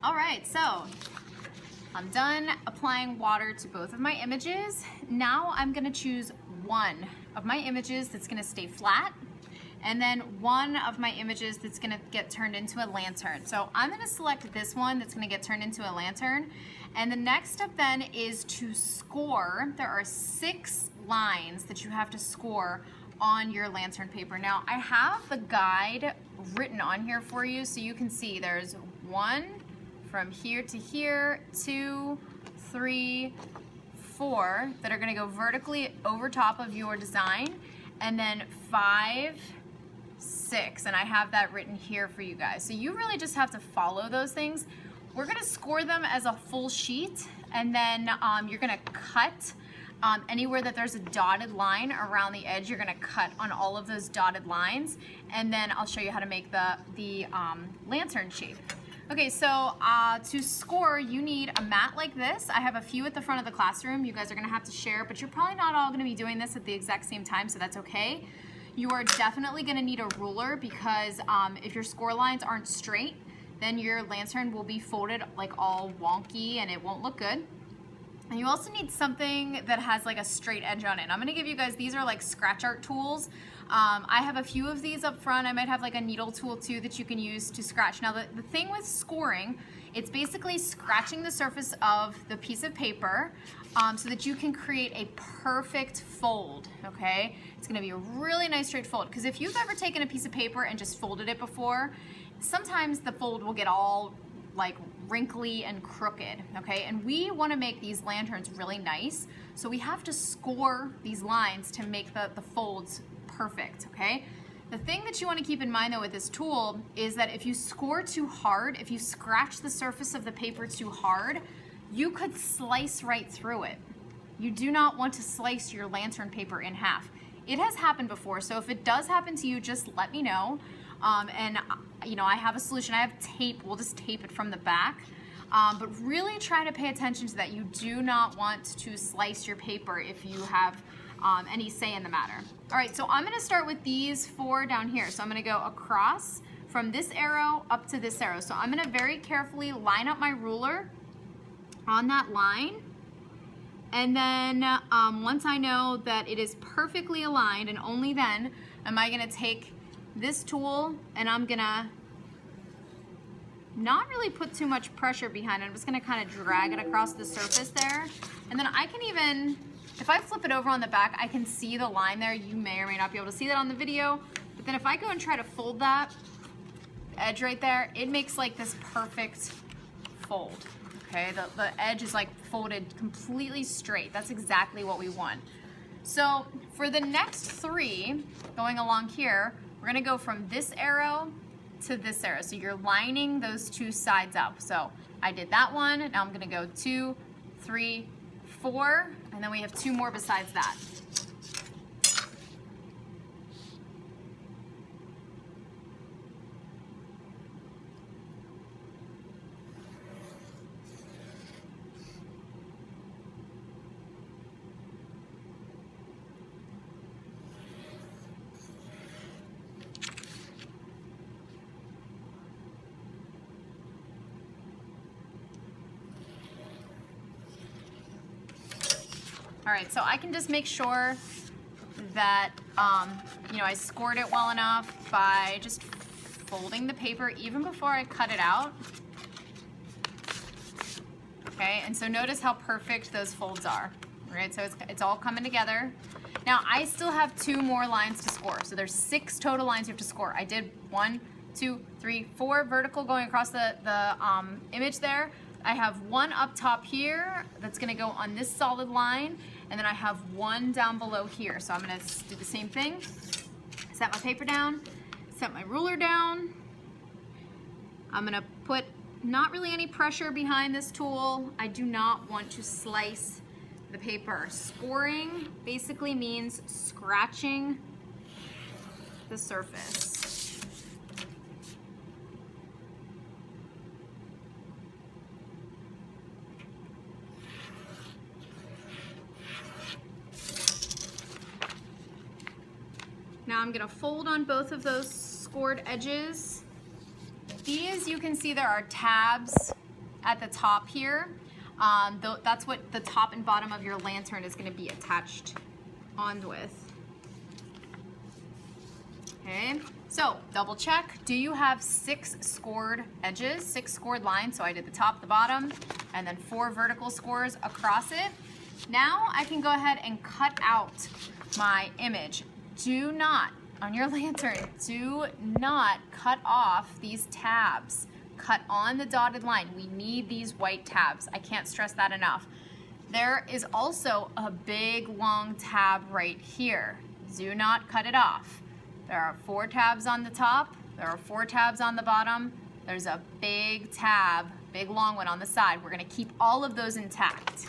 All right, so I'm done applying water to both of my images. Now I'm gonna choose one of my images that's gonna stay flat, and then one of my images that's gonna get turned into a lantern. So I'm gonna select this one that's gonna get turned into a lantern. And the next step then is to score. There are 6 lines that you have to score on your lantern paper. Now I have the guide written on here for you so you can see there's 1 from here to here, 2, 3, 4 that are gonna go vertically over top of your design, and then 5, 6, and I have that written here for you guys. So you really just have to follow those things. We're gonna score them as a full sheet, and then you're gonna cut anywhere that there's a dotted line around the edge. You're gonna cut on all of those dotted lines, and then I'll show you how to make the lantern shape. Okay, so to score, you need a mat like this. I have a few at the front of the classroom. You guys are gonna have to share, but you're probably not all gonna be doing this at the exact same time, so that's okay. You are definitely gonna need a ruler because if your score lines aren't straight, then your lantern will be folded like all wonky and it won't look good. And you also need something that has like a straight edge on it. I'm gonna give you guys, these are like scratch art tools. I have a few of these up front. I might have like a needle tool too that you can use to scratch. Now the thing with scoring, it's basically scratching the surface of the piece of paper so that you can create a perfect fold, okay? It's gonna be a really nice straight fold, because if you've ever taken a piece of paper and just folded it before, sometimes the fold will get all like wrinkly and crooked, okay? And we wanna make these lanterns really nice, so we have to score these lines to make the folds perfect, okay? The thing that you want to keep in mind though with this tool is that if you score too hard, if you scratch the surface of the paper too hard, you could slice right through it. You do not want to slice your lantern paper in half. It has happened before, so if it does happen to you, just let me know. And you know, I have a solution. I have tape. We'll just tape it from the back. But really try to pay attention to that. You do not want to slice your paper if you have any say in the matter. All right, so I'm gonna start with these 4 down here. So I'm gonna go across from this arrow up to this arrow. So I'm gonna very carefully line up my ruler on that line. And then once I know that it is perfectly aligned, and only then am I gonna take this tool and I'm gonna not really put too much pressure behind it. I'm just gonna kind of drag it across the surface there. And then I can even, if I flip it over on the back, I can see the line there. You may or may not be able to see that on the video, but then if I go and try to fold that edge right there, it makes like this perfect fold, okay? The edge is like folded completely straight. That's exactly what we want. So for the next 3, going along here, we're gonna go from this arrow to this arrow. So you're lining those 2 sides up. So I did that one, now I'm gonna go 2, 3, 4, and then we have 2 more besides that. All right, so I can just make sure that, you know, I scored it well enough by just folding the paper even before I cut it out. Okay, and so notice how perfect those folds are, right? So it's all coming together. Now I still have 2 more lines to score. So there's 6 total lines you have to score. I did 1, 2, 3, 4 vertical going across the image there. I have 1 up top here that's gonna go on this solid line, and then I have 1 down below here. So I'm gonna do the same thing. Set my paper down, set my ruler down. I'm gonna put not really any pressure behind this tool. I do not want to slice the paper. Scoring basically means scratching the surface. Now I'm gonna fold on both of those scored edges. These, you can see there are tabs at the top here. That's what the top and bottom of your lantern is going to be attached on with. Okay, so double check. Do you have 6 scored edges, 6 scored lines? So I did the top, the bottom, and then 4 vertical scores across it. Now I can go ahead and cut out my image. Do not, on your lantern, do not cut off these tabs. Cut on the dotted line. We need these white tabs. I can't stress that enough. There is also a big long tab right here. Do not cut it off. There are 4 tabs on the top. There are 4 tabs on the bottom. There's a big tab, big long one on the side. We're gonna keep all of those intact.